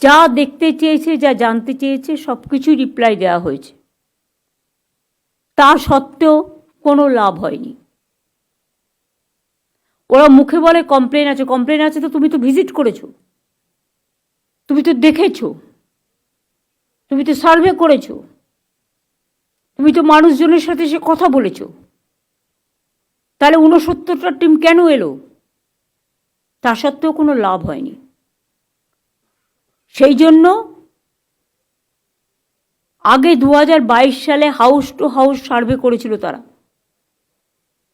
যা দেখতে চেয়েছে, যা জানতে চেয়েছে সব কিছু রিপ্লাই দেওয়া হয়েছে। তা সত্ত্বেও কোনো লাভ হয়নি। ওরা মুখে বলে কমপ্লেন আছে, কমপ্লেন আছে তো তুমি তো ভিজিট করেছো, তুমি তো দেখেছো, তুমি তো সার্ভে করেছো, তুমি তো মানুষজনের সাথে সে কথা বলেছো, তাহলে 69টা টিম কেন এলো? তা সত্ত্বেও কোনো লাভ হয়নি। সেই জন্য আগে 2022 সালে হাউস টু হাউস সার্ভে করেছিল তারা,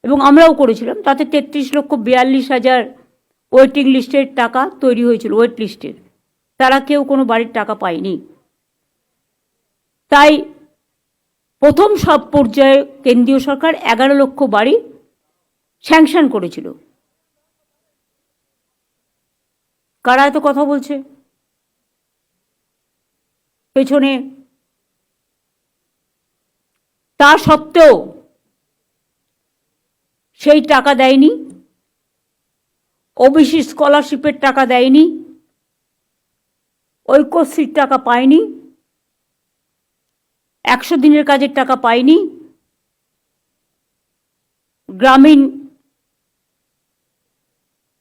এবং আমরাও করেছিলাম। তাতে 33,42,000 ওয়েটিং লিস্টের টাকা তৈরি হয়েছিল, ওয়েট লিস্টের। তারা কেউ কোনো বাড়ির টাকা পায়নি। তাই প্রথম সব পর্যায়ে কেন্দ্রীয় সরকার 11 লক্ষ বাড়ি স্যাংশন করেছিল। কারা এত কথা বলছে পেছনে? তা সত্ত্বেও সেই টাকা দেয়নি, ওবিসি স্কলারশিপের টাকা দেয়নি, ঐক্যশ্রীর টাকা পায়নি, 100 দিনের কাজের টাকা পায়নি, গ্রামীণ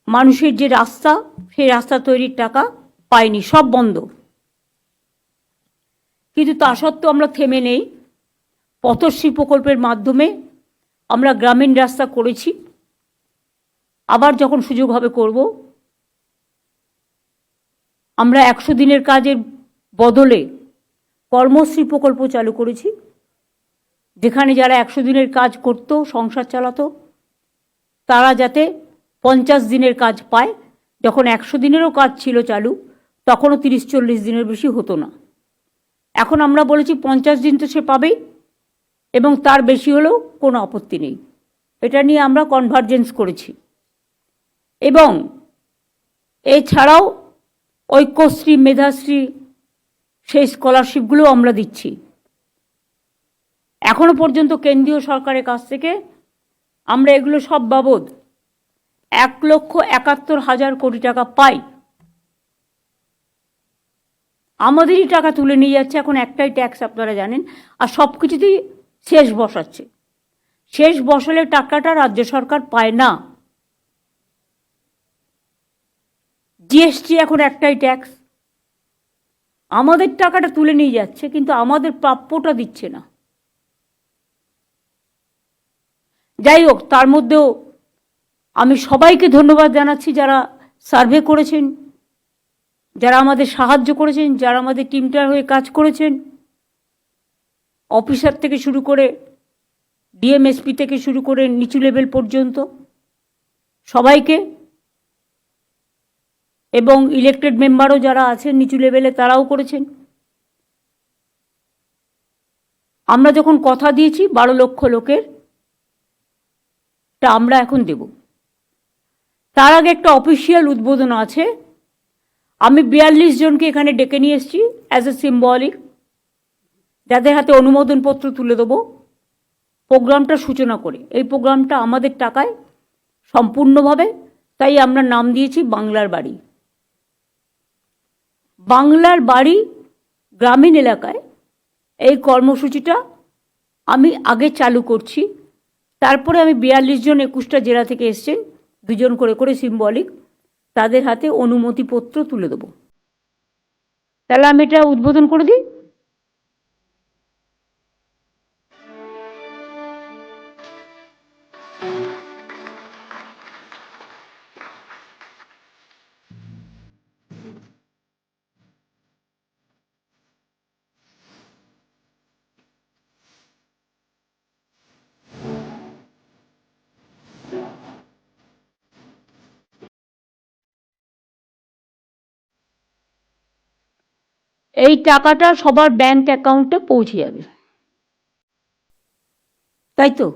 মানুষের যে রাস্তা, সেই রাস্তা তৈরির টাকা পায়নি, সব বন্ধ। কিন্তু তা সত্ত্বেও আমরা থেমে নেই। পথশ্রী প্রকল্পের মাধ্যমে আমরা গ্রামীণ রাস্তা করেছি, আবার যখন সুযোগ হবে করব। আমরা 100 দিনের কাজের বদলে কর্মশ্রী প্রকল্প চালু করেছি, যেখানে যারা 100 দিনের কাজ করত, সংসার চালাতো, তারা যাতে 50 দিনের কাজ পায়। যখন 100 দিনেরও কাজ ছিল চালু, তখনও 30-40 দিনের বেশি হতো না। এখন আমরা বলেছি 50 দিন তো সে পাবেই, এবং তার বেশি হলেও কোনো আপত্তি নেই। এটা নিয়ে আমরা কনভার্জেন্স করেছি। এবং এছাড়াও ঐক্যশ্রী, মেধাশ্রী, সেই স্কলারশিপগুলো আমরা দিচ্ছি। এখনো পর্যন্ত কেন্দ্রীয় সরকারের কাছ থেকে আমরা এগুলো সব বাবদ 1,71,000 কোটি টাকা পাই। আমাদেরই টাকা তুলে নিয়ে যাচ্ছে। এখন একটাই ট্যাক্স আপনারা জানেন, আর সব কিছুতেই শেষ বসাচ্ছে। শেষ বসালে টাকাটা রাজ্য সরকার পায় না। জিএসটি এখন একটাই ট্যাক্স। আমাদের টাকাটা তুলে নিয়ে যাচ্ছে, কিন্তু আমাদের প্রাপ্যটা দিচ্ছে না। যাই হোক, তার মধ্যেও আমি সবাইকে ধন্যবাদ জানাচ্ছি যারা সার্ভে করেছেন, যারা আমাদের সাহায্য করেছেন, যারা আমাদের টিমটার হয়ে কাজ করেছেন, অফিসার থেকে শুরু করে ডিএমএসপি থেকে শুরু করে নিচু লেভেল পর্যন্ত সবাইকে, এবং ইলেক্টেড মেম্বারও যারা আছেন নিচু লেভেলে তারাও করেছেন। আমরা যখন কথা দিয়েছি 12 লক্ষ লোকের তা আমরা এখন দেব। তার আগে একটা অফিসিয়াল উদ্বোধন আছে। আমি 42 জনকে এখানে ডেকে নিয়ে এসেছি অ্যাজ এ সিম্বলিক, যাদের হাতে অনুমোদনপত্র তুলে দেবো প্রোগ্রামটা সূচনা করে। এই প্রোগ্রামটা আমাদের টাকায় সম্পূর্ণভাবে, তাই আমরা নাম দিয়েছি বাংলার বাড়ি। বাংলার বাড়ি গ্রামীণ এলাকায় এই কর্মসূচিটা আমি আগে চালু করছি। তারপরে আমি 42 জন 21টা জেলা থেকে এসছেন, 2 জন করে করে সিম্বলিক, তাদের হাতে অনুমতিপত্র তুলে দেবো। তাহলে আমি এটা উদ্বোধন করে দিই। এই টাকাটা সবার ব্যাংক অ্যাকাউন্টে পৌঁছে যাবে, তাই তো?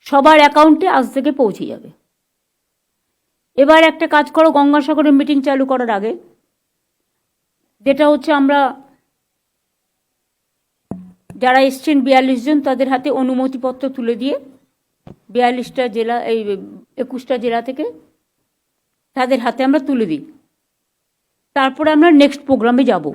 সবার অ্যাকাউন্টে আজ থেকে পৌঁছে যাবে। এবার একটা কাজ করো, গঙ্গাসাগরের মিটিং চালু করার আগে, যেটা হচ্ছে আমরা যারা এসছেন 42 জন, তাদের হাতে অনুমতিপত্র তুলে দিয়ে 42টা জেলা, এই 21টা জেলা থেকে তাদের হাতে আমরা তুলে দিই। তারপরে আমরা নেক্সট প্রোগ্রামে যাব।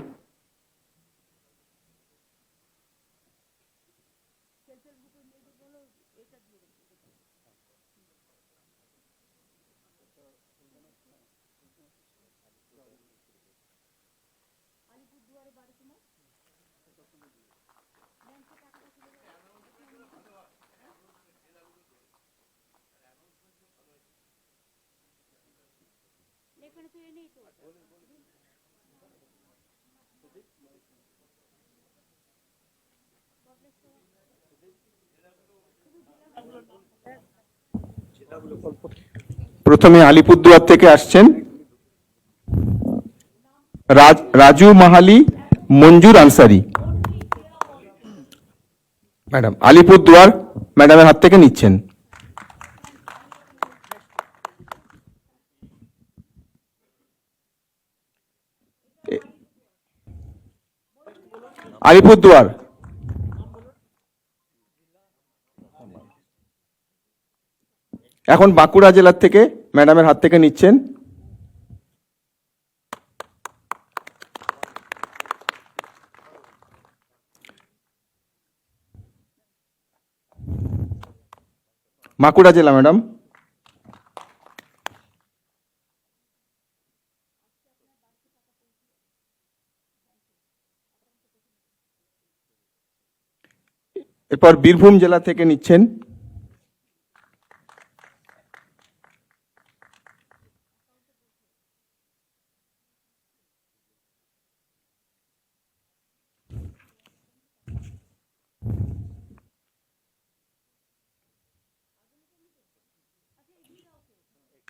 প্রথমে আলিপুরদুয়ার থেকে আসছেন রাজু মাহালি, মঞ্জুর আনসারি। ম্যাডাম আলিপুরদুয়ার ম্যাডামের হাত থেকে নিচ্ছেন। আলিপুরদুয়ার। এখন বাঁকুড়া জেলার থেকে ম্যাডামের হাত থেকে নিচ্ছেন। বাঁকুড়া জেলা ম্যাডাম। এরপর বীরভূম জেলা থেকে নিচ্ছেন।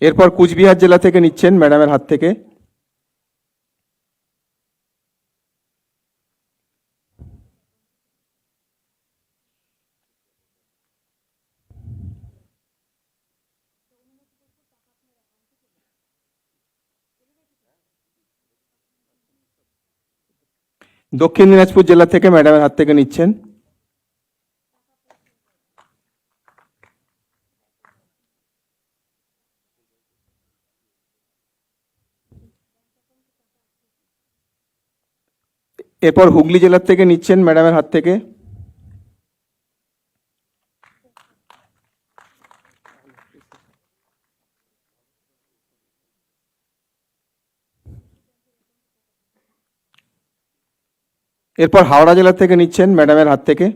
এরপর কুচবিহার জেলা থেকে নিচ্ছেন ম্যাডামের হাত থেকে। দক্ষিণ দিনাজপুর জেলা থেকে ম্যাডামের হাত থেকে নিচ্ছেন। এরপর হুগলি জেলার থেকে নিচ্ছেন ম্যাডামের হাত থেকে। এরপর হাওড়া জেলা থেকে নিচ্ছেন ম্যাডামের হাত থেকে।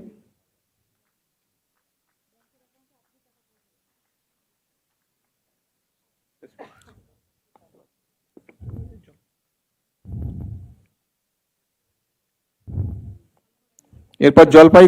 এরপর জলপাইগুড়ি